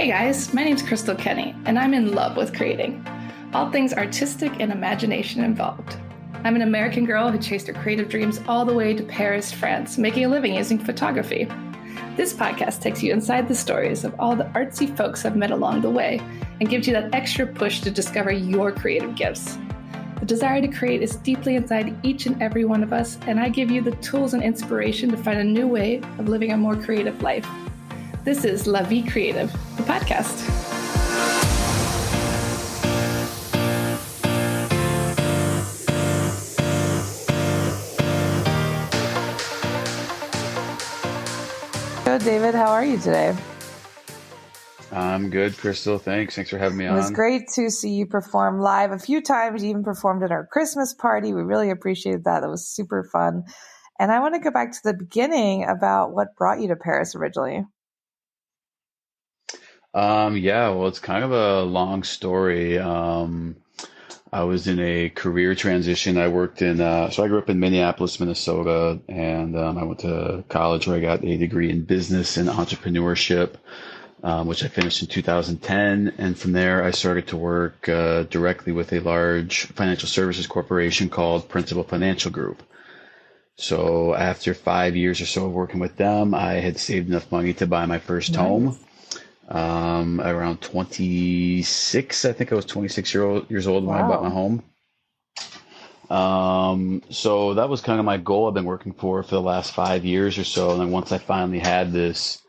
Hey guys, my name's Crystal Kenny, and I'm in love with creating. All things artistic and imagination involved. I'm an American girl who chased her creative dreams all the way to Paris, France, making a living using photography. This podcast takes you inside the stories of all the artsy folks I've met along the way and gives you that extra push to discover your creative gifts. The desire to create is deeply inside each and every one of us, and I give you the tools and inspiration to find a new way of living a more creative life. This is La Vie Creative, the podcast. Hello, David. How are you today? I'm good, Crystal. Thanks for having me on. It was great to see you perform live a few times. You even performed at our Christmas party. We really appreciated that. That was super fun. And I want to go back to the beginning about what brought you to Paris originally. Well, it's kind of a long story. I was in a career transition. I worked so I grew up in Minneapolis, Minnesota, and I went to college where I got a degree in business and entrepreneurship, which I finished in 2010. And from there, I started to work directly with a large financial services corporation called Principal Financial Group. So after 5 years or so of working with them, I had saved enough money to buy my first home. Around 26, I think I was 26 years old when I bought my home. So that was kind of my goal I've been working for the last 5 years or so. And then once I finally had this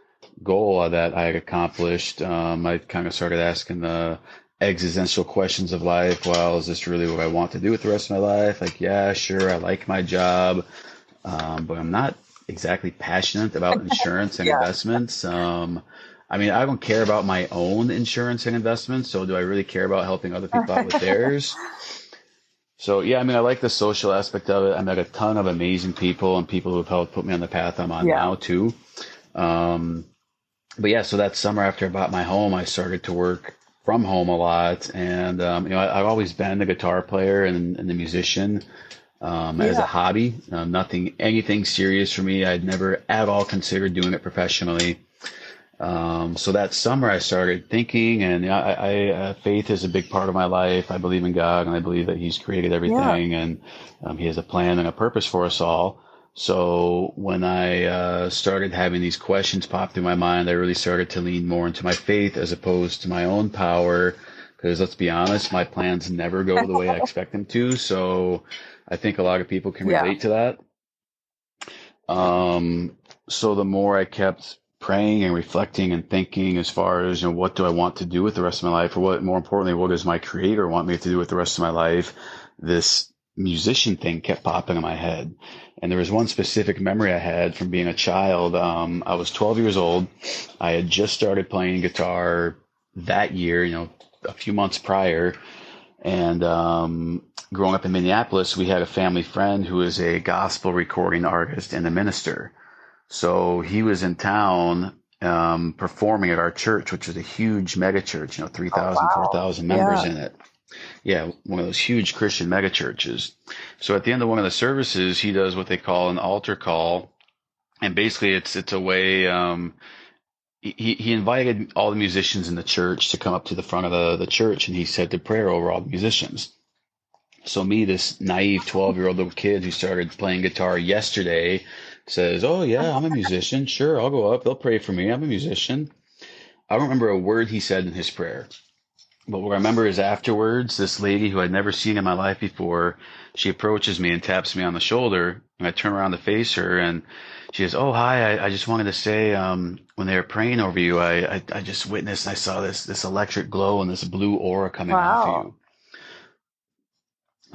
goal that I had accomplished, I kind of started asking the existential questions of life. Well, is this really what I want to do with the rest of my life? Like, yeah, sure, I like my job, but I'm not exactly passionate about insurance and investments. I don't care about my own insurance and investments. So do I really care about helping other people out with theirs? So, I like the social aspect of it. I met a ton of amazing people and people who have helped put me on the path I'm on now too. So that summer after I bought my home, I started to work from home a lot. And, I've always been a guitar player and a musician as a hobby. Anything serious for me. I'd never at all considered doing it professionally. So that summer I started thinking, and faith is a big part of my life. I believe in God, and I believe that He's created everything, and He has a plan and a purpose for us all. So when I started having these questions pop through my mind, I really started to lean more into my faith as opposed to my own power, because let's be honest, my plans never go the way I expect them to. So I think a lot of people can relate to that. So the more I kept praying and reflecting and thinking as far as, what do I want to do with the rest of my life, or more importantly, what does my creator want me to do with the rest of my life? This musician thing kept popping in my head. And there was one specific memory I had from being a child. I was 12 years old. I had just started playing guitar that year, a few months prior. And growing up in Minneapolis, we had a family friend who is a gospel recording artist and a minister. So he was in town performing at our church, which was a huge mega church, 3,000, 4,000 members in it. Yeah, one of those huge Christian mega churches. So at the end of one of the services, he does what they call an altar call. And basically it's a way, he invited all the musicians in the church to come up to the front of the church, and he said to prayer over all the musicians. So me, this naive 12-year-old little kid who started playing guitar yesterday, says, oh yeah, I'm a musician. Sure, I'll go up. They'll pray for me. I'm a musician. I don't remember a word he said in his prayer. But what I remember is afterwards, this lady who I'd never seen in my life before, she approaches me and taps me on the shoulder. And I turn around to face her, and she says, oh, hi, I just wanted to say, when they were praying over you, I just witnessed, I saw this electric glow and this blue aura coming off of you.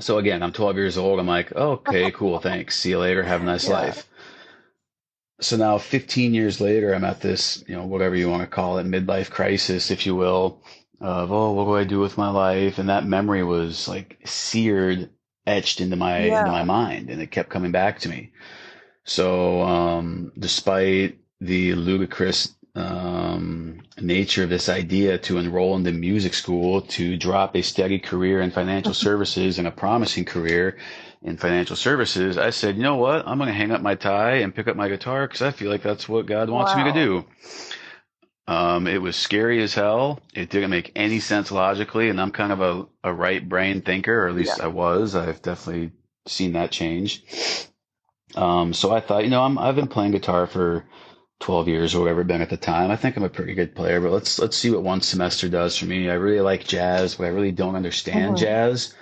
So again, I'm 12 years old. I'm like, okay, cool. Thanks. See you later. Have a nice life. So now 15 years later, I'm at this, whatever you want to call it, midlife crisis, if you will, of, what do I do with my life? And that memory was like etched into my mind, and it kept coming back to me. So, despite the ludicrous, nature of this idea to enroll into music school, to drop a steady career in financial services and a promising career in financial services, I said, you know what? I'm going to hang up my tie and pick up my guitar because I feel like that's what God wants me to do. It was scary as hell. It didn't make any sense logically, and I'm kind of a right brain thinker, or at Yeah. least I was. I've definitely seen that change. So I thought, I've been playing guitar for 12 years or whatever it's been at the time. I think I'm a pretty good player, but let's see what one semester does for me. I really like jazz, but I really don't understand Hmm. jazz.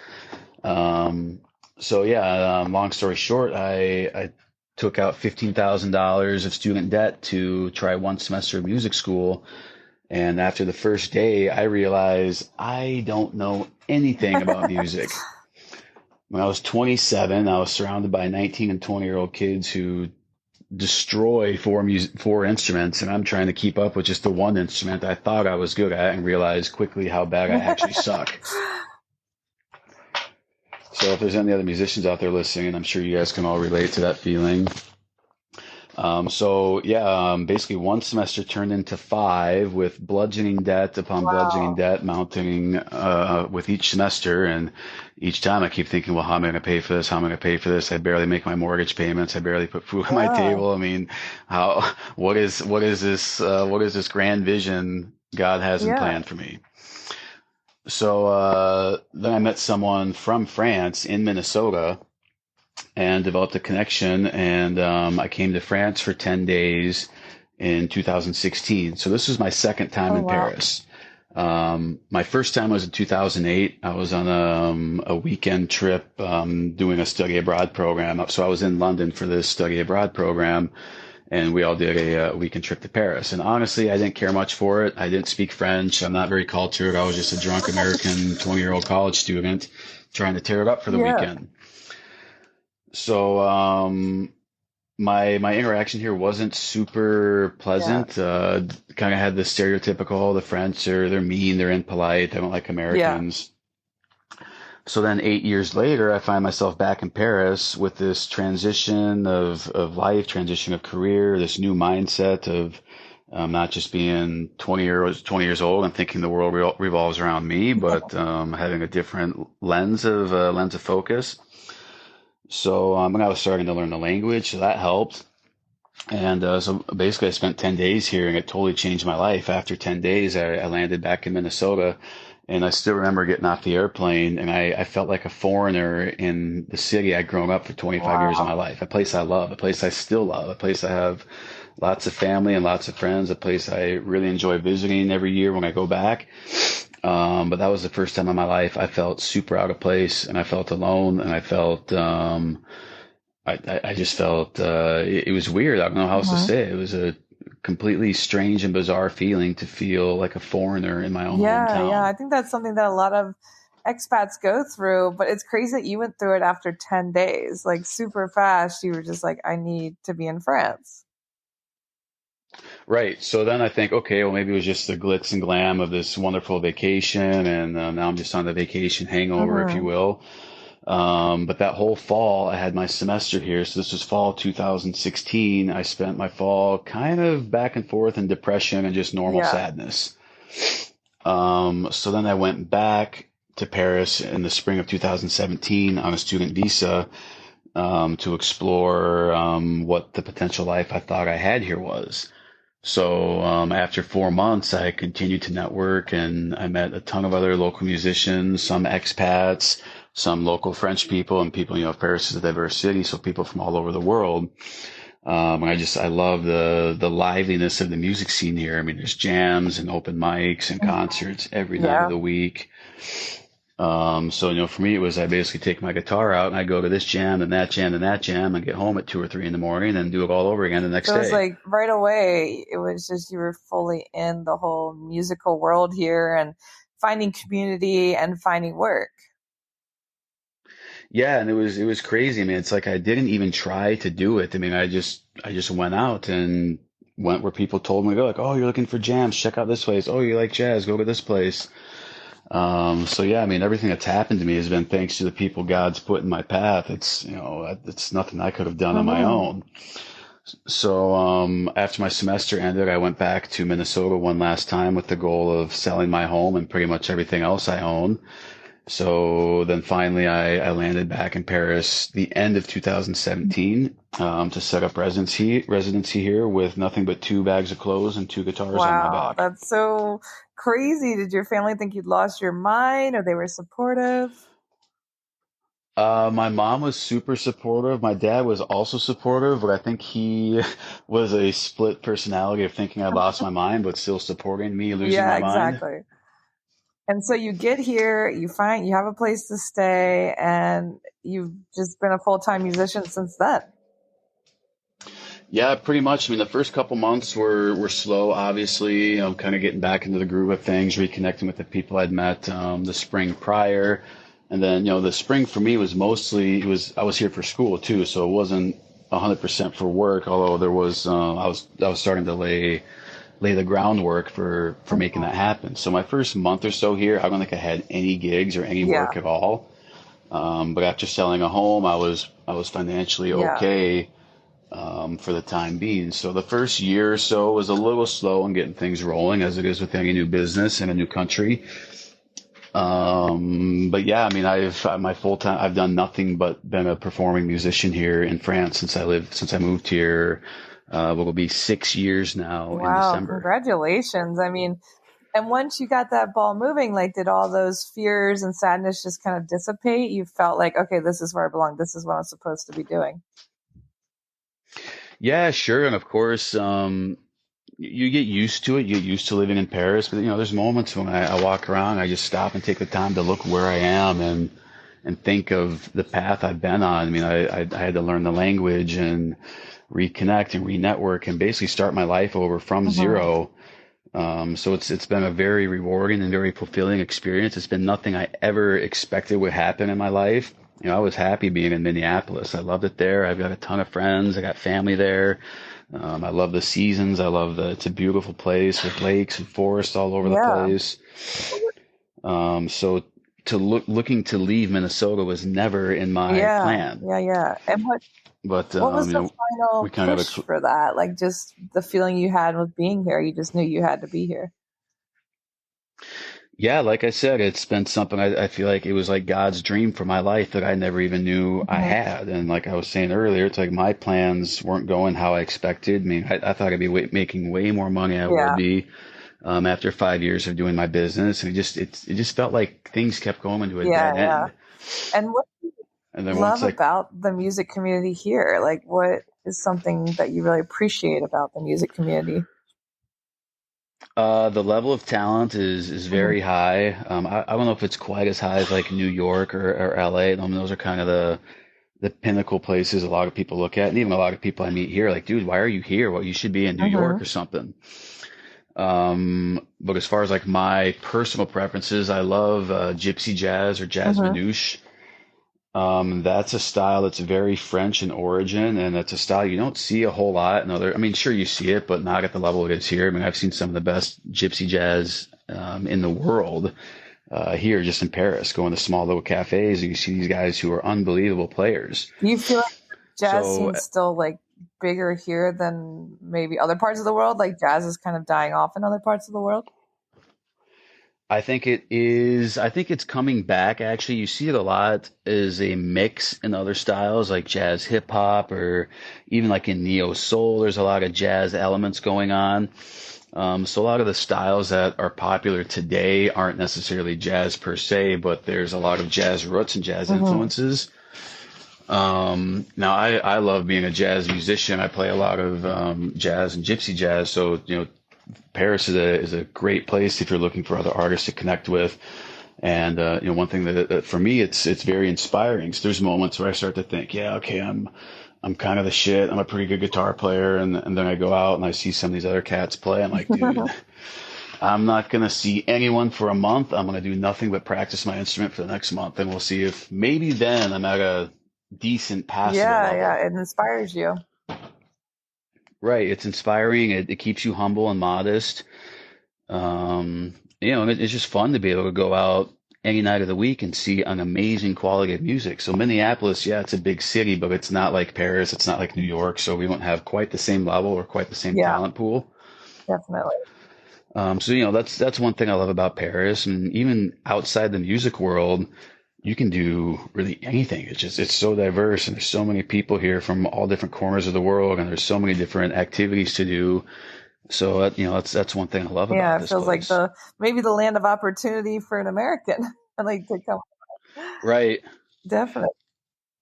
Um, so yeah, long story short, I took out $15,000 of student debt to try one semester of music school. And after the first day, I realized I don't know anything about music. When I was 27, I was surrounded by 19 and 20-year-old kids who destroy four instruments, and I'm trying to keep up with just the one instrument I thought I was good at and realized quickly how bad I actually suck. So if there's any other musicians out there listening, I'm sure you guys can all relate to that feeling. So yeah, basically one semester turned into five with bludgeoning debt upon bludgeoning Wow. debt mounting with each semester. And each time I keep thinking, well, how am I going to pay for this? How am I going to pay for this? I barely make my mortgage payments. I barely put food on my Yeah. table. I mean, what is this grand vision God has in Yeah. plan for me? So then I met someone from France in Minnesota and developed a connection. And I came to France for 10 days in 2016. So this was my second time Oh, in wow. Paris. My first time was in 2008. I was on a weekend trip doing a study abroad program. So I was in London for this study abroad program, and we all did a weekend trip to Paris. And honestly, I didn't care much for it. I didn't speak French. I'm not very cultured. I was just a drunk American 20-year-old college student trying to tear it up for the Yeah. weekend. So my interaction here wasn't super Yeah. pleasant. Kind of had the stereotypical, the French are they're mean, they're impolite, they don't like Yeah. Americans. So then 8 years later, I find myself back in Paris with this transition of life, transition of career, this new mindset of not just being 20 years old and thinking the world revolves around me, but having a different lens of focus. So and I was starting to learn the language, so that helped. And so basically, I spent 10 days here, and it totally changed my life. After 10 days, I landed back in Minnesota, and I still remember getting off the airplane, and I felt like a foreigner in the city I'd grown up for 25 years of my Wow. life. A place I love, a place I still love, a place I have lots of family and lots of friends, a place I really enjoy visiting every year when I go back. But that was the first time in my life I felt super out of place, and I felt alone, and I felt I just felt it was weird. I don't know how else to Hmm. say it. It was a completely strange and bizarre feeling to feel like a foreigner in my own Yeah. Yeah. hometown. I think that's something that a lot of expats go through, but it's crazy that you went through it after 10 days, like super fast. You were just like, I need to be in France. Right. So then I think, okay, well, maybe it was just the glitz and glam of this wonderful vacation, and now I'm just on the vacation hangover, if you Hmm. will. But that whole fall, I had my semester here. So this was fall 2016. I spent my fall kind of back and forth in depression and just normal Yeah. sadness. So then I went back to Paris in the spring of 2017 on a student visa to explore what the potential life I thought I had here was. So after 4 months, I continued to network, and I met a ton of other local musicians, some expats, some local French people, and people, Paris is a diverse city, so people from all over the world. And I love the liveliness of the music scene here. I mean, there's jams and open mics and Mhm. concerts every night of Yeah. the week. So, for me, it was I basically take my guitar out and I go to this jam and that jam and that jam and get home at 2 or 3 in the morning and do it all over again the next So it was day. like right away, it was just you were fully in the whole musical world here and finding community and finding work. Yeah, and it was crazy. I mean, it's like I didn't even try to do it. I mean, I just went out and went where people told me to go. Like, oh, you're looking for jams, check out this place. Oh, you like jazz, go to this place. So yeah, I mean, everything that's happened to me has been thanks to the people God's put in my path. It's nothing I could have done on my Hmm. own. So after my semester ended, I went back to Minnesota one last time with the goal of selling my home and pretty much everything else I own. So then finally I landed back in Paris the end of 2017 to set up residency here with nothing but two bags of clothes and two guitars on my Wow, back. that's so crazy. Did your family think you'd lost your mind or they were supportive? My mom was super supportive. My dad was also supportive, but I think he was a split personality of thinking I lost my mind, but still supporting me losing Yeah, my mind. exactly. And so you get here, you find you have a place to stay, and you've just been a full-time musician since then. Yeah, pretty much. I mean, the first couple months were slow, obviously, kind of getting back into the groove of things, reconnecting with the people I'd met the spring prior. And then, the spring for me was mostly, I was here for school too, so it wasn't 100% for work, although there was, I was starting to lay the groundwork for making that happen. So my first month or so here, I don't think I had any gigs or any Yeah, work at all. But after selling a home, I was financially yeah. okay for the time being. So the first year or so was a little slow in getting things rolling, as it is with any new business in a new country. But yeah, I mean, my full time, I've done nothing but been a performing musician here in France since I moved here. It'll be 6 years now in Wow, December. congratulations. I mean, and once you got that ball moving, like, did all those fears and sadness just kind of dissipate? You felt like, okay, this is where I belong. This is what I'm supposed to be doing. Yeah, sure. And of course, you get used to it. You get used to living in Paris. But, there's moments when I walk around, I just stop and take the time to look where I am and think of the path I've been on. I mean, I had to learn the language and reconnect and re-network and basically start my life over from Hmm. zero. So it's been a very rewarding and very fulfilling experience. It's been nothing I ever expected would happen in my life. I was happy being in Minneapolis. I loved it there. I've got a ton of friends. I got family there. I love the seasons. It's a beautiful place with lakes and forests all over the Yeah, place. So looking to leave Minnesota was never in my yeah, plan. yeah, yeah. And But, what was the we final kind of, push for that? Like, just the feeling you had with being here. You just knew you had to be here. yeah, like I said, it's been something I feel like it was like God's dream for my life that I never even knew I Hmm. had. And like I was saying earlier, it's like my plans weren't going how I expected. I mean, I thought I'd be making way more money I would Yeah, be after 5 years of doing my business. And it just felt like things kept going into a yeah, dead yeah. end. And what do And you then love once about the music community here? Like, what is something that you really appreciate about the music community? the level of talent is Hmm. very high. I don't know if it's quite as high as like New York or LA. I mean, those are kind of the pinnacle places a lot of people look at, and even a lot of people I meet here, like, dude, why are you here? Well, you should be in New Hmm. York or something. But as far as like my personal preferences, I love gypsy jazz or jazz Hmm. manouche. That's a style that's very French in origin, and that's a style you don't see a whole lot in other. I mean, sure you see it, but not at the level it is here. I mean, I've seen some of the best gypsy jazz in the world here, just in Paris, going to small little cafes, and you see these guys who are unbelievable players. Do you feel like jazz So scene's still like bigger here than maybe other parts of the world? Like jazz is kind of dying off in other parts of the world? I think it is. I think it's coming back. Actually, you see it a lot as a mix in other styles like jazz hip hop or even like in neo soul. There's a lot of jazz elements going on. So a lot of the styles that are popular today aren't necessarily jazz per se, but there's a lot of jazz roots and jazz Hmm. influences. Now I love being a jazz musician. I play a lot of jazz and gypsy jazz. So, Paris is a great place if you're looking for other artists to connect with. And one thing that for me it's very inspiring. So there's moments where I start to think, yeah, okay, I'm kind of the shit. I'm a pretty good guitar player, and then I go out and I see some of these other cats play. I'm like, dude, I'm not gonna see anyone for a month. I'm gonna do nothing but practice my instrument for the next month, and we'll see if maybe then I'm at a decent, passable Yeah, yeah, level. it inspires you. Right? It's inspiring. It keeps you humble and modest. And it's just fun to be able to go out any night of the week and see an amazing quality of music. So Minneapolis, yeah, it's a big city, but it's not like Paris, it's not like New York, so we won't have quite the same level or quite the same Yeah, talent pool. definitely. So, that's one thing I love about Paris. And even outside the music world, you can do really anything. It's so diverse, and there's so many people here from all different corners of the world, and there's so many different activities to do. So, that's one thing I love Yeah, about it this feels like place. maybe the land of opportunity for an American. I like to come. Right. Definitely.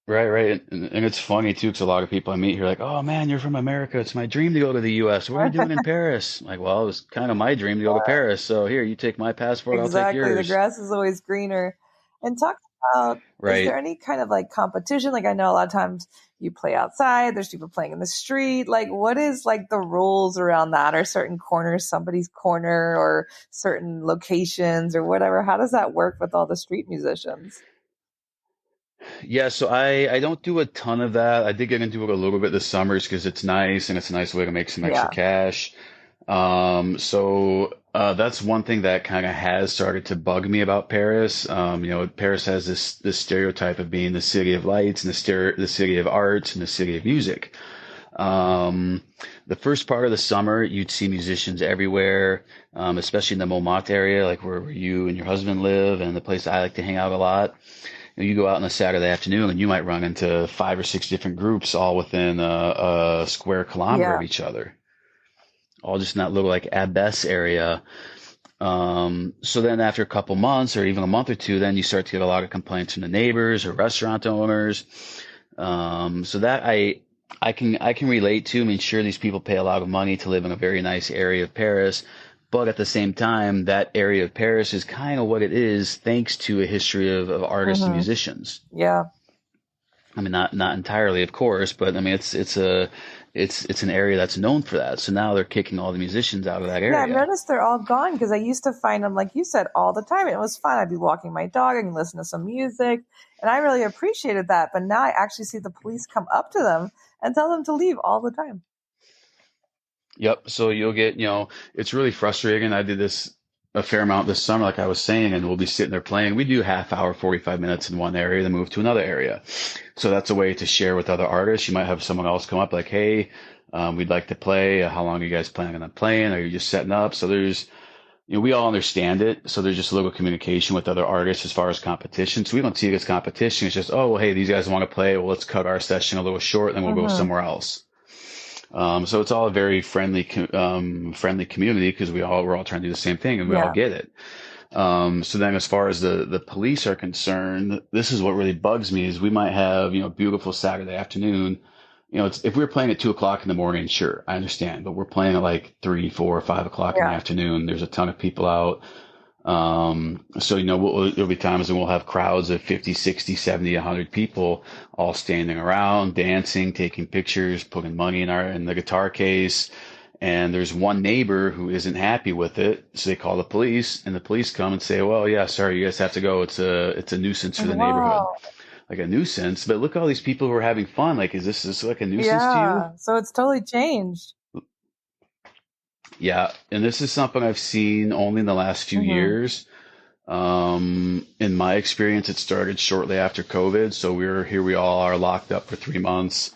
Right. And it's funny too, because a lot of people I meet here are like, oh man, you're from America. It's my dream to go to the US. What are you doing in Paris? I'm like, well, it was kind of my dream to go to Paris. So here, you take my passport, I'll take Exactly. The yours. grass is always greener. And talk about, is Right. there any kind of like competition? Like I know a lot of times you play outside, there's people playing in the street. Like what is like the rules around that, or certain corners, somebody's corner, or certain locations or whatever? How does that work with all the street musicians? Yeah, so I don't do a ton of that. I did get into it a little bit this summer just because it's nice and it's a nice way to make some extra Yeah. cash. That's one thing that kind of has started to bug me about Paris. Paris has this stereotype of being the city of lights and the city of arts and the city of music. Um, the first part of the summer, you'd see musicians everywhere, especially in the Montmartre area, like where you and your husband live, and the place I like to hang out a lot. You go out on a Saturday afternoon and you might run into 5 or 6 different groups all within a square kilometer Yeah. of each other, all just in that little like Abbess area. So then after a couple months or even a month or two, then you start to get a lot of complaints from the neighbors or restaurant owners. So that I can relate to. I mean, sure, these people pay a lot of money to live in a very nice area of Paris, but at the same time, that area of Paris is kind of what it is thanks to a history of artists and Hmm. musicians. Yeah. I mean, not entirely, of course, but I mean, it's an area that's known for that. So now they're kicking all the musicians out of that Yeah, I've area. noticed they're all gone because I used to find them, like you said, all the time. It was fun. I'd be walking my dog and listen to some music, and I really appreciated that. But now I actually see the police come up to them and tell them to leave all the time. Yep. So you'll get, it's really frustrating. I did this a fair amount this summer, like I was saying, and we'll be sitting there playing. We do half hour, 45 minutes in one area, then move to another area. So that's a way to share with other artists. You might have someone else come up like, hey, we'd like to play. How long are you guys planning on playing? Are you just setting up? So we all understand it. So there's just a little communication with other artists as far as competition. So we don't see it as competition. It's just, oh, well, hey, these guys want to play. Well, let's cut our session a little short, then we'll go Hmm. somewhere else. So it's all a very friendly community because we're all trying to do the same thing and we all Yeah. get it. So then as far as the police are concerned, this is what really bugs me is we might have, beautiful Saturday afternoon. If we're playing at 2 o'clock in the morning, sure, I understand, but we're playing at like 3, 4, 5 o'clock in the Yeah. afternoon. There's a ton of people out. So, there'll be times when we'll have crowds of 50, 60, 70, 100 people all standing around, dancing, taking pictures, putting money in the guitar case. And there's one neighbor who isn't happy with it. So they call the police and the police come and say, well, yeah, sorry, you guys have to go. It's a nuisance for the neighborhood. Wow. Like a nuisance, but look at all these people who are having fun. Like, is this like a nuisance to you? Yeah. So it's totally changed. Yeah. And this is something I've seen only in the last few Hmm. years. In my experience, it started shortly after COVID. So we all are locked up for 3 months.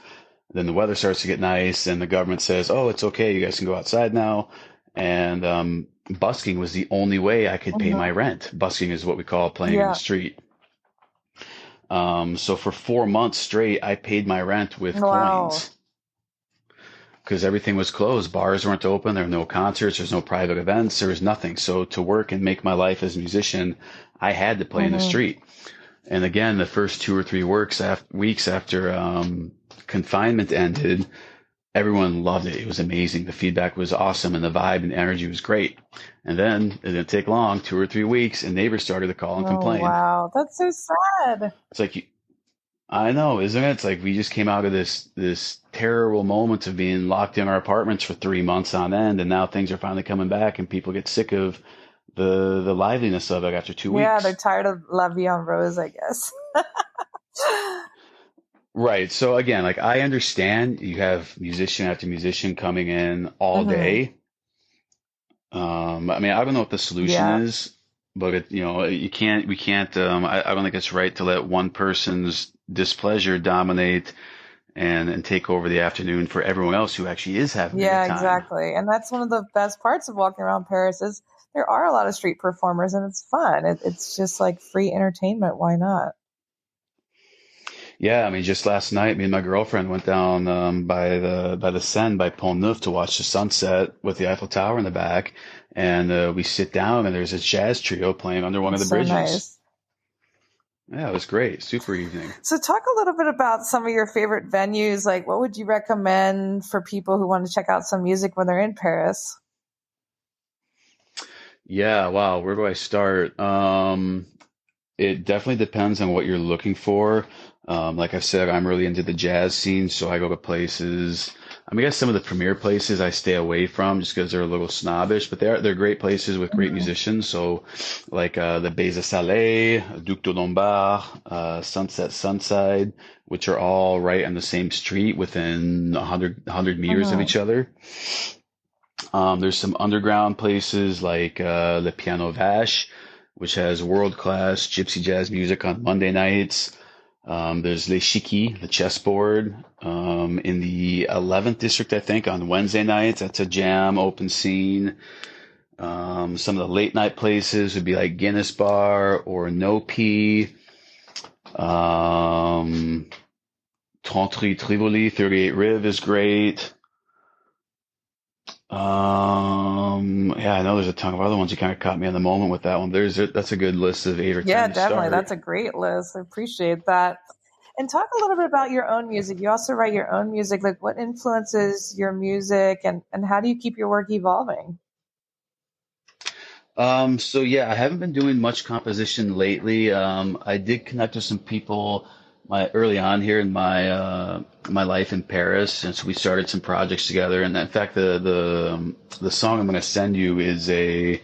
Then the weather starts to get nice and the government says, oh, it's okay. You guys can go outside now. And, busking was the only way I could pay my Hmm. rent. Busking is what we call playing in the Yeah. street. So for 4 months straight, I paid my rent with Wow. coins because everything was closed. Bars weren't open. There were no concerts. There's no private events. There was nothing. So to work and make my life as a musician, I had to play in the Hmm. street. And again, the first 2 or 3 weeks after confinement ended, everyone loved it. It was amazing. The feedback was awesome, and the vibe and energy was great. And then it didn't take long, 2 or 3 weeks, and neighbors started to call and Oh, complain. wow. That's so sad. It's like I know, isn't it? It's like we just came out of this terrible moment of being locked in our apartments for 3 months on end, and now things are finally coming back, and people get sick of the liveliness of it after two Yeah, they're weeks. tired of La Vie en Rose, I guess. Right. So again, like I understand you have musician after musician coming in all Hmm. day. I mean, I don't know what the solution Yeah. is, but we can't, I don't think it's right to let one person's displeasure dominate and take over the afternoon for everyone else who actually is having a good Yeah, time. exactly. And that's one of the best parts of walking around Paris is there are a lot of street performers and it's fun. It's just like free entertainment. Why not? Yeah, I mean, just last night, me and my girlfriend went down by the Seine by Pont Neuf to watch the sunset with the Eiffel Tower in the back, and we sit down and there's a jazz trio playing under one of It's the so bridges. nice. Yeah, it was great, super evening. So talk a little bit about some of your favorite venues. Like what would you recommend for people who want to check out some music when they're in Paris? Yeah, wow, where do I start? It definitely depends on what you're looking for. Like I said, I'm really into the jazz scene, so I go to places. I mean, I guess some of the premier places I stay away from just because they're a little snobbish, but they're great places with great Mhm. musicians. So, like the Baie Salé, Duc de Lombard, Sunset Sunside, which are all right on the same street within 100 meters of Mhm. each other. There's some underground places like Le Piano Vache, which has world-class gypsy jazz music on Monday nights. There's Les Chiquis, the chessboard, in the 11th district, I think, on Wednesday nights. That's a jam, open scene. Some of the late night places would be like Guinness Bar or No P. Um, Trente Trivoli, 38 Riv is great. Yeah, I know there's a ton of other ones. You kind of caught me on the moment with that one. That's a good list of 8 or 10 Yeah, to definitely. start. That's a great list. I appreciate that. And talk a little bit about your own music. You also write your own music. Like what influences your music and how do you keep your work evolving? So yeah, I haven't been doing much composition lately. I did connect with some people my early on here in my life in Paris, and so we started some projects together. And in fact, the song I'm going to send you is a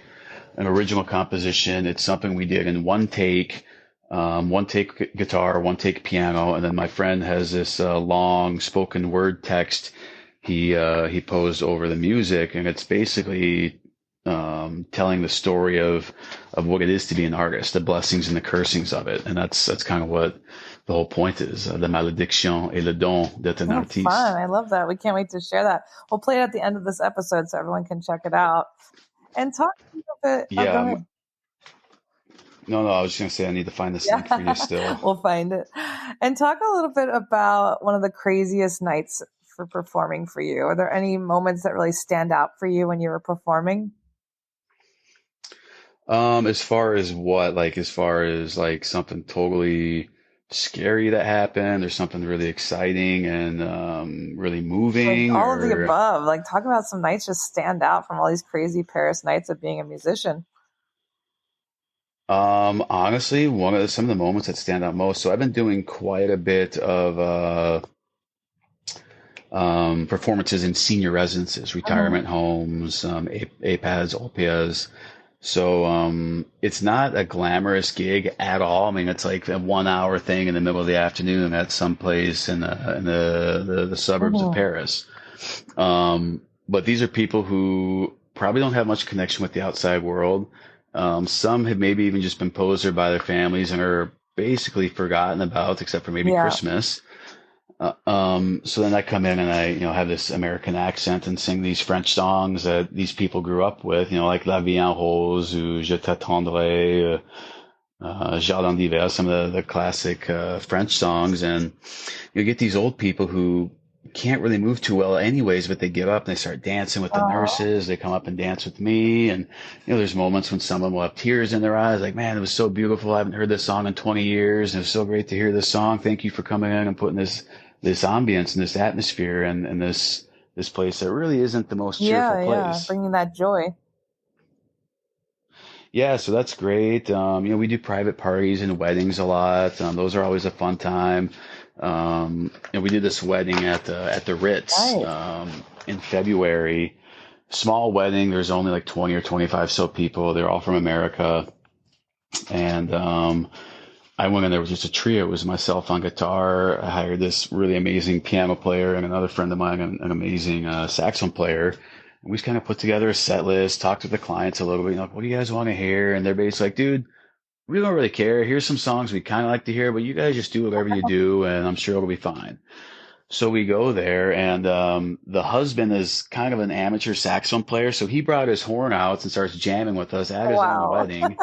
an original composition. It's something we did in one take guitar, one take piano, and then my friend has this long spoken word text he posed over the music, and it's basically telling the story of what it is to be an artist, the blessings and the cursings of it, and that's kind of what the whole point is, the malédiction et le don d'être un Oh, artiste. fun. I love that. We can't wait to share that. We'll play it at the end of this episode so everyone can check it out. And talk a little bit. Oh, Yeah, go ahead. no, no, I was just gonna say I need to find this link for you Yeah, still. we'll find it. And talk a little bit about one of the craziest nights for performing for you. Are there any moments that really stand out for you when you were performing? As far as what, like, as far as like something totally scary that happened, or something really exciting and really Like moving, all of the or above. Like talk about some nights just stand out from all these crazy Paris nights of being a musician. honestly, some of the moments that stand out most. So I've been doing quite a bit of performances in senior residences, Mhm. retirement homes, APAs, OPAs. So it's not a glamorous gig at all. I mean, it's like a 1 hour thing in the middle of the afternoon at some place in the suburbs of Mhm. Paris. But these are people who probably don't have much connection with the outside world. Some have maybe even just been posed there by their families and are basically forgotten about, except for maybe Yeah. Christmas. So then I come in and I, have this American accent and sing these French songs that these people grew up with, like La Vie en Rose ou Je t'attendrai, Jardin d'hiver, some of the classic French songs. And you get these old people who can't really move too well anyways, but they get up and they start dancing with the Oh, nurses. They come up and dance with me. And, there's moments when someone will have tears in their eyes, like, man, it was so beautiful. I haven't heard this song in 20 years. And it was so great to hear this song. Thank you for coming in and putting this ambience and this atmosphere and this place that really isn't the most cheerful yeah, yeah. place. Bringing that joy. Yeah, so that's great. We do private parties and weddings a lot. Those are always a fun time. We did this wedding at the Ritz Nice. in February. Small wedding. There's only like 20 or 25 so people. They're all from America, and I went in there with just a trio. It was myself on guitar. I hired this really amazing piano player and another friend of mine, an amazing saxophone player. And we just kind of put together a set list, talked to the clients a little bit, what do you guys want to hear? And they're basically like, dude, we don't really care. Here's some songs we kind of like to hear, but you guys just do whatever you do, and I'm sure it'll be fine. So we go there, and the husband is kind of an amateur saxophone player, so he brought his horn out and starts jamming with us at his own Wow. wedding.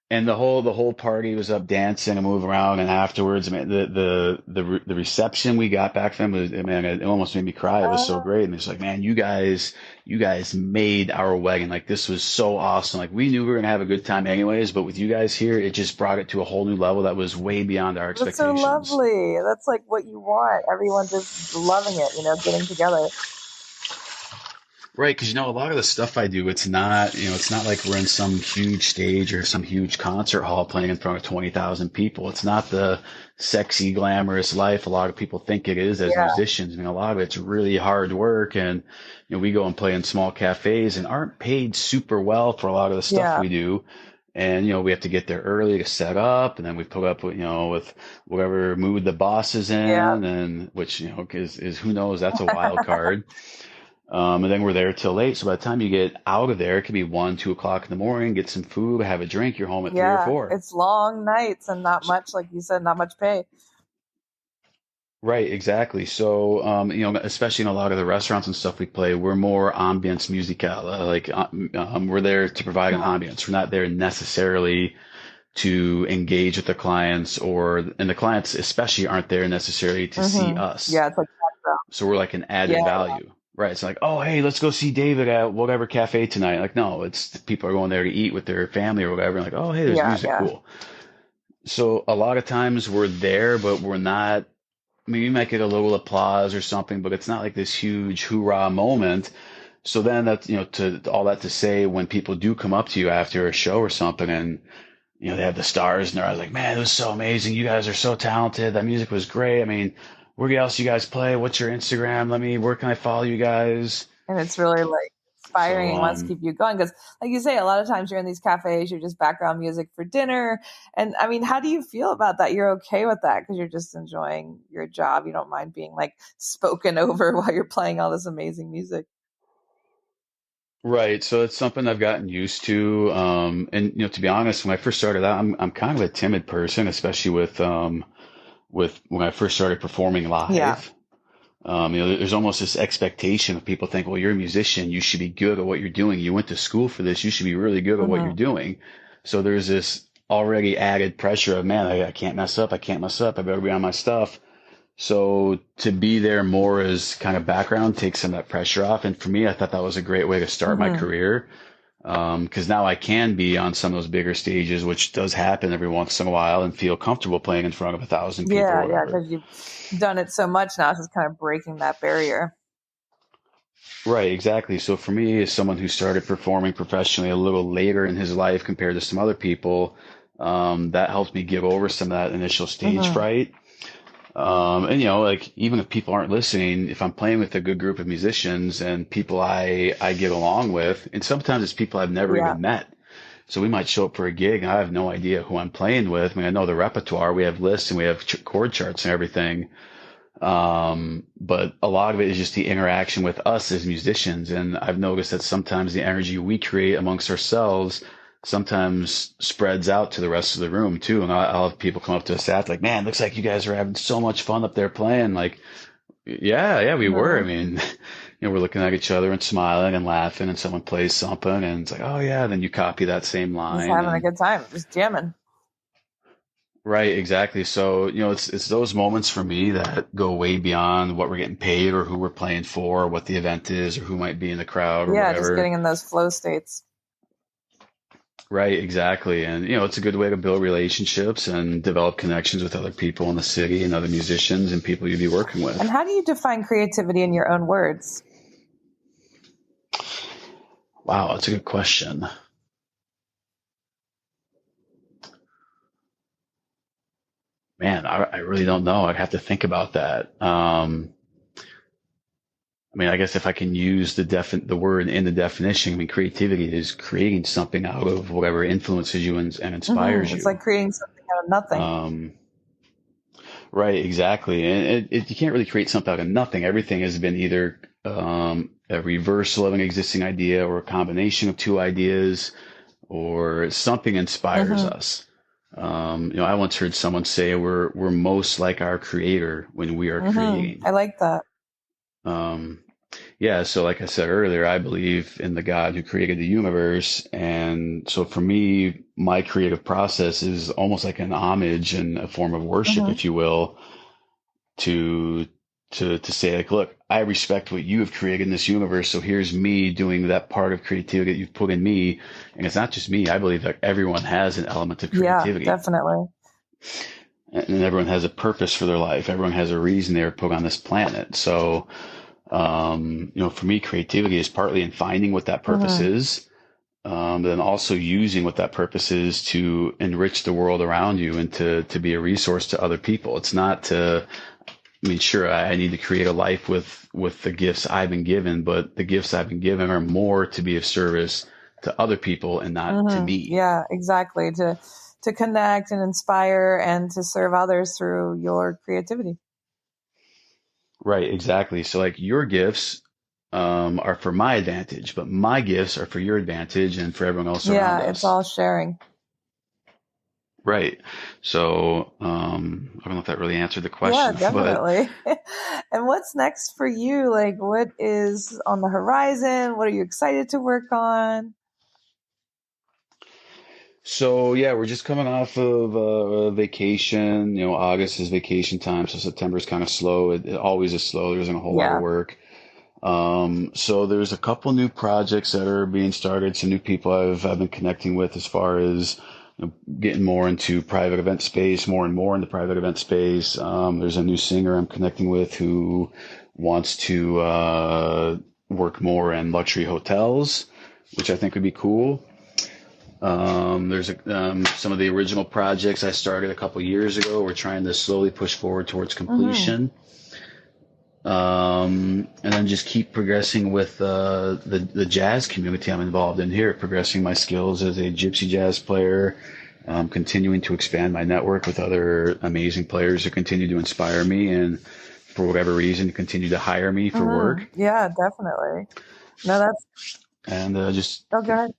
And the whole party was up dancing and moving around. And afterwards, I mean, the reception we got back from was, man, it almost made me cry. It was so great. And it's like, man, you guys made our wedding. Like, this was so awesome. Like, we knew we were gonna have a good time anyways, but with you guys here, it just brought it to a whole new level that was way beyond our That's so expectations. lovely. That's like what you want. Everyone just loving it, getting together. Right, because a lot of the stuff I do, it's not like we're in some huge stage or some huge concert hall playing in front of 20,000 people. It's not the sexy, glamorous life a lot of people think it is as Yeah. musicians. I mean, a lot of it's really hard work, and we go and play in small cafes and aren't paid super well for a lot of the stuff Yeah. we do. And we have to get there early to set up, and then we put up with with whatever mood the boss is in, Yeah. and which is who knows, that's a wild card. And then we're there till late. So by the time you get out of there, it could be 1, 2 o'clock in the morning, get some food, have a drink, you're home at 3 or 4. It's long nights and not much, like you said, not much pay. Right, exactly. So, especially in a lot of the restaurants and stuff we play, we're more ambience musical. We're there to provide an ambience. We're not there necessarily to engage with the clients, and the clients especially aren't there necessarily to see us. Yeah, it's like background. So we're like an added value. Right. It's like, oh, hey, let's go see David at whatever cafe tonight. Like, no, it's people are going there to eat with their family or whatever. Like, oh, hey, there's music. Yeah. Cool. So a lot of times we're there, but we're not. I mean, you might get a little applause or something, but it's not like this huge hoorah moment. So then that's, to all that to say, when people do come up to you after a show or something and, they have the stars in their eyes, like, man, it was so amazing. You guys are so talented. That music was great. I mean, where else you guys play? What's your Instagram? Where can I follow you guys? And it's really like inspiring and wants to keep you going. Because like you say, a lot of times you're in these cafes, you're just background music for dinner. And I mean, how do you feel about that? You're okay with that because you're just enjoying your job. You don't mind being like spoken over while you're playing all this amazing music. Right. So it's something I've gotten used to. And to be honest, when I first started out, I'm kind of a timid person, especially with when I first started performing live. Yeah. There's almost this expectation of people think, well, you're a musician, you should be good at what you're doing. You went to school for this, you should be really good at what you're doing. So there's this already added pressure of, man, I can't mess up. I can't mess up. I better be on my stuff. So to be there more as kind of background takes some of that pressure off. And for me, I thought that was a great way to start my career. Because now I can be on some of those bigger stages, which does happen every once in a while, and feel comfortable playing in front of 1,000 people. Yeah, because you've done it so much now, it's just kind of breaking that barrier. Right, exactly. So for me, as someone who started performing professionally a little later in his life compared to some other people, that helped me get over some of that initial stage fright. And like even if people aren't listening, if I'm playing with a good group of musicians and people I get along with, and sometimes it's people I've never even met. So we might show up for a gig and I have no idea who I'm playing with. I mean, I know the repertoire, we have lists and we have chord charts and everything. But a lot of it is just the interaction with us as musicians. And I've noticed that sometimes the energy we create amongst ourselves sometimes spreads out to the rest of the room too. And I'll have people come up to us after, like, man, looks like you guys are having so much fun up there playing. Like, yeah, we were. I mean, we're looking at each other and smiling and laughing, and someone plays something and it's like, oh yeah, then you copy that same line. Just having a good time, just jamming. Right, exactly. So, it's those moments for me that go way beyond what we're getting paid or who we're playing for or what the event is or who might be in the crowd or whatever. Just getting in those flow states. Right, exactly. And, it's a good way to build relationships and develop connections with other people in the city and other musicians and people you'd be working with. And how do you define creativity in your own words? Wow, that's a good question. Man, I really don't know. I'd have to think about that. I mean, I guess if I can use the word in the definition, I mean, creativity is creating something out of whatever influences you and inspires you. It's like creating something out of nothing. Right, exactly. And you can't really create something out of nothing. Everything has been either a reversal of an existing idea or a combination of two ideas or something inspires us. I once heard someone say we're most like our creator when we are creating. I like that. Um, yeah, so like I said earlier, I believe in the God who created the universe. And so for me, my creative process is almost like an homage and a form of worship, if you will, to to say like, look, I respect what you have created in this universe. So here's me doing that part of creativity that you've put in me. And it's not just me. I believe that everyone has an element of creativity. Yeah, definitely. And everyone has a purpose for their life. Everyone has a reason they were put on this planet. So, for me, creativity is partly in finding what that purpose is, but then also using what that purpose is to enrich the world around you and to be a resource to other people. It's not to, sure, I need to create a life with the gifts I've been given, but the gifts I've been given are more to be of service to other people and not to me. Yeah, exactly. To connect and inspire and to serve others through your creativity. Right, exactly. So like your gifts are for my advantage, but my gifts are for your advantage and for everyone else around us. Yeah, it's all sharing. Right. So I don't know if that really answered the question. Yeah, definitely. And what's next for you? Like, what is on the horizon? What are you excited to work on? So yeah, we're just coming off of a vacation. August is vacation time, so September is kind of slow. It always is slow. There isn't a whole lot of work. So there's a couple new projects that are being started. Some new people I've been connecting with as far as getting more into private event space, more and more into private event space. There's a new singer I'm connecting with who wants to work more in luxury hotels, which I think would be cool. There's some of the original projects I started a couple years ago. We're trying to slowly push forward towards completion. And then just keep progressing with the jazz community I'm involved in here, progressing my skills as a gypsy jazz player, continuing to expand my network with other amazing players who continue to inspire me and for whatever reason continue to hire me for work. Yeah, definitely. No, that's and just go ahead.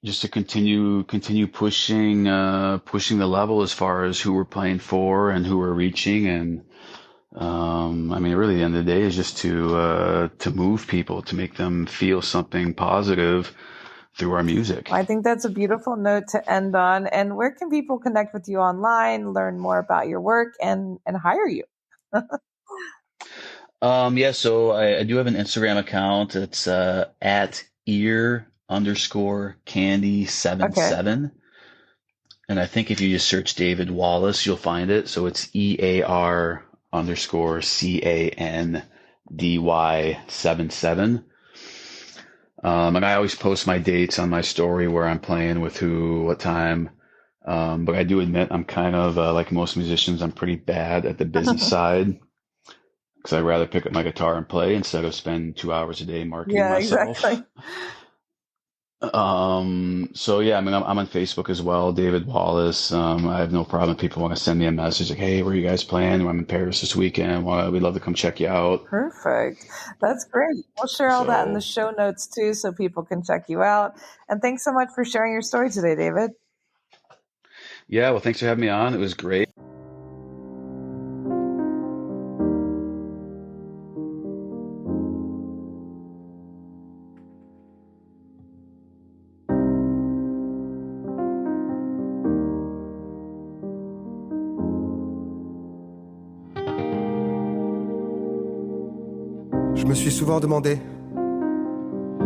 Just to continue pushing the level as far as who we're playing for and who we're reaching. And really the end of the day is just to move people, to make them feel something positive through our music. I think that's a beautiful note to end on. And where can people connect with you online, learn more about your work, and hire you? So I do have an Instagram account. It's at ear_candy77. Okay. And I think if you just search David Wallace, you'll find it. So it's EAR_CANDY77. And I always post my dates on my story, where I'm playing with who, what time. But I do admit I'm kind of like most musicians, I'm pretty bad at the business side, because I'd rather pick up my guitar and play instead of spend 2 hours a day marketing myself. Exactly. So yeah, I'm on Facebook as well, David Wallace. I have no problem if people want to send me a message like, hey, where are you guys playing? I'm in Paris this weekend. We'd love to come check you out. Perfect. That's great. We'll share all that in the show notes too, so people can check you out. And thanks so much for sharing your story today, David. Yeah, well, thanks for having me on. It was great. Je me suis souvent demandé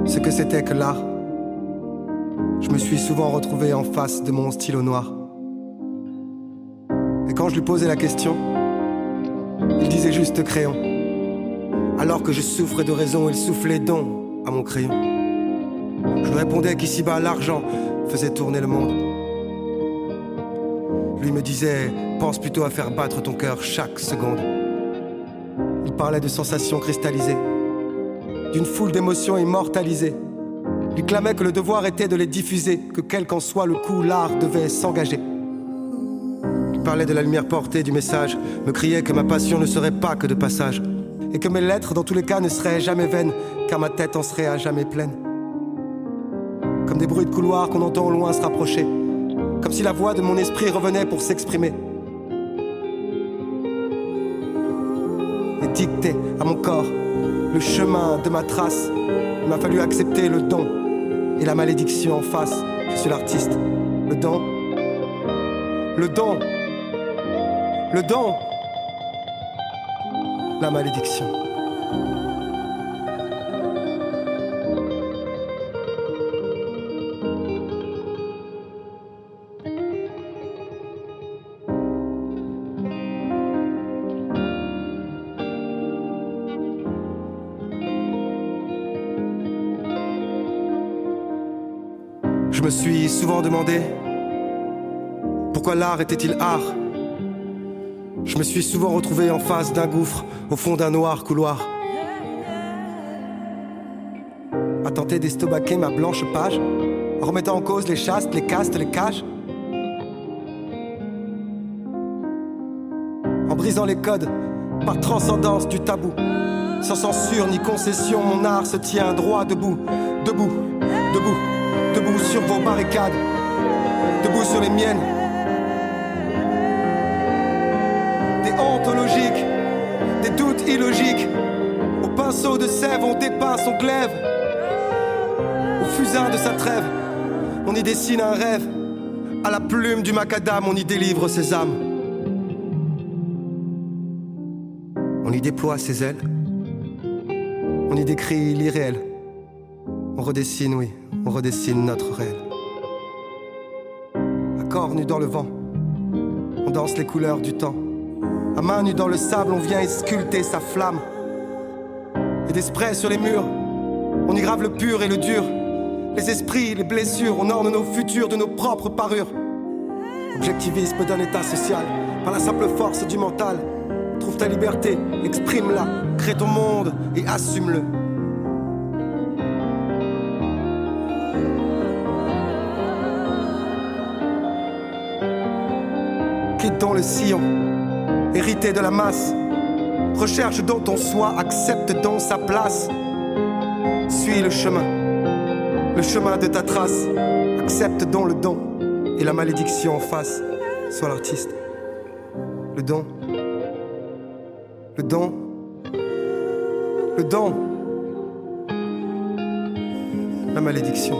ce que c'était que l'art. Je me suis souvent retrouvé en face de mon stylo noir. Et quand je lui posais la question, il disait juste crayon. Alors que je souffrais de raison, il soufflait don à mon crayon. Je lui répondais qu'ici-bas l'argent faisait tourner le monde. Lui me disait, pense plutôt à faire battre ton cœur chaque seconde. Il parlait de sensations cristallisées, d'une foule d'émotions immortalisées. Il clamait que le devoir était de les diffuser, que quel qu'en soit le coup, l'art devait s'engager. Il parlait de la lumière portée du message, me criait que ma passion ne serait pas que de passage, et que mes lettres dans tous les cas ne seraient jamais vaines, car ma tête en serait à jamais pleine. Comme des bruits de couloir qu'on entend au loin se rapprocher, comme si la voix de mon esprit revenait pour s'exprimer. Et dicter à mon corps le chemin de ma trace. Il m'a fallu accepter le don et la malédiction en face. Je suis l'artiste. Le don. Le don. Le don. La malédiction. Je me suis souvent demandé pourquoi l'art était-il art. Je me suis souvent retrouvé en face d'un gouffre, au fond d'un noir couloir, à tenter d'estomaquer ma blanche page, en remettant en cause les chastes, les castes, les cages, en brisant les codes par transcendance du tabou. Sans censure ni concession, mon art se tient droit debout, debout, debout, debout sur vos barricades, debout sur les miennes. Des ontologiques, des doutes illogiques. Au pinceau de sève, on dépeint son glaive. Au fusain de sa trêve, on y dessine un rêve. À la plume du macadam, on y délivre ses âmes. On y déploie ses ailes. On y décrit l'irréel. On redessine, oui, on redessine notre réel. À corps nu dans le vent, on danse les couleurs du temps. À main nue dans le sable, on vient y sculpter sa flamme. Et des sprays sur les murs, on y grave le pur et le dur. Les esprits, les blessures, on orne nos futurs de nos propres parures. Objectivisme d'un état social, par la simple force du mental. Trouve ta liberté, exprime-la, crée ton monde et assume-le. Quitte donc le sillon, hérité de la masse. Recherche donc ton soi, accepte donc sa place. Suis le chemin de ta trace. Accepte donc le don et la malédiction en face. Sois l'artiste. Le don. Le don. Le don. La malédiction.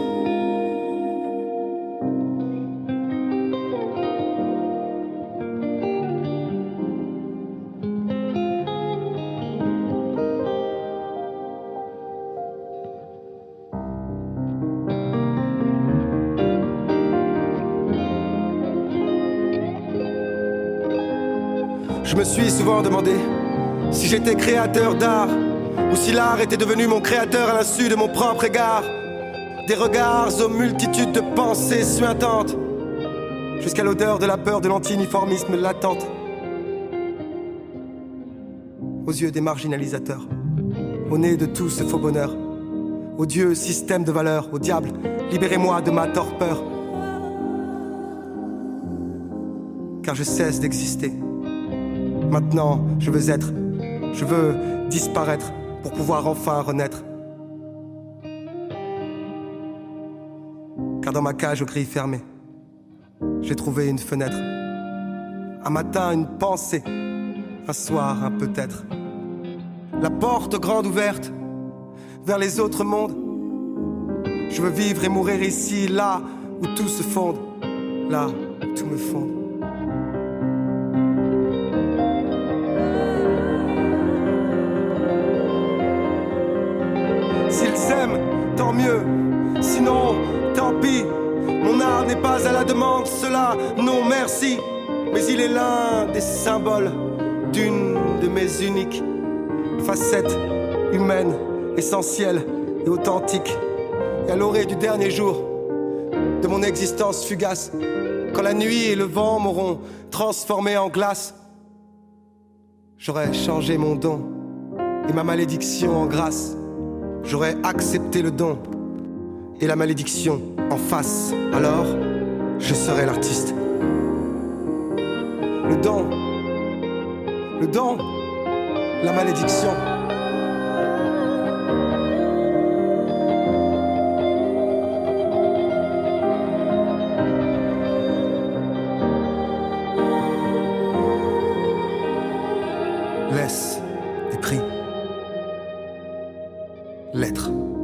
Je me suis souvent demandé si j'étais créateur d'art ou si l'art était devenu mon créateur à l'insu de mon propre égard. Des regards aux multitudes de pensées suintantes, jusqu'à l'odeur de la peur de l'anti-uniformisme latente. Aux yeux des marginalisateurs, au nez de tout ce faux bonheur, au Dieu système de valeurs, au diable, libérez-moi de ma torpeur. Car je cesse d'exister. Maintenant, je veux être, je veux disparaître pour pouvoir enfin renaître. Car dans ma cage aux grilles fermées, j'ai trouvé une fenêtre. Un matin, une pensée, un soir, un peut-être. La porte grande ouverte vers les autres mondes. Je veux vivre et mourir ici, là où tout se fonde, là où tout me fonde. S'ils aiment, tant mieux, sinon, tant pis. Mon art n'est pas à la demande, cela, non merci. Mais il est l'un des symboles d'une de mes uniques facettes humaines, essentielles et authentiques. Et à l'orée du dernier jour de mon existence fugace, quand la nuit et le vent m'auront transformé en glace, j'aurais changé mon don et ma malédiction en grâce. J'aurais accepté le don et la malédiction en face. Alors, je serai l'artiste. Le don, la malédiction. être.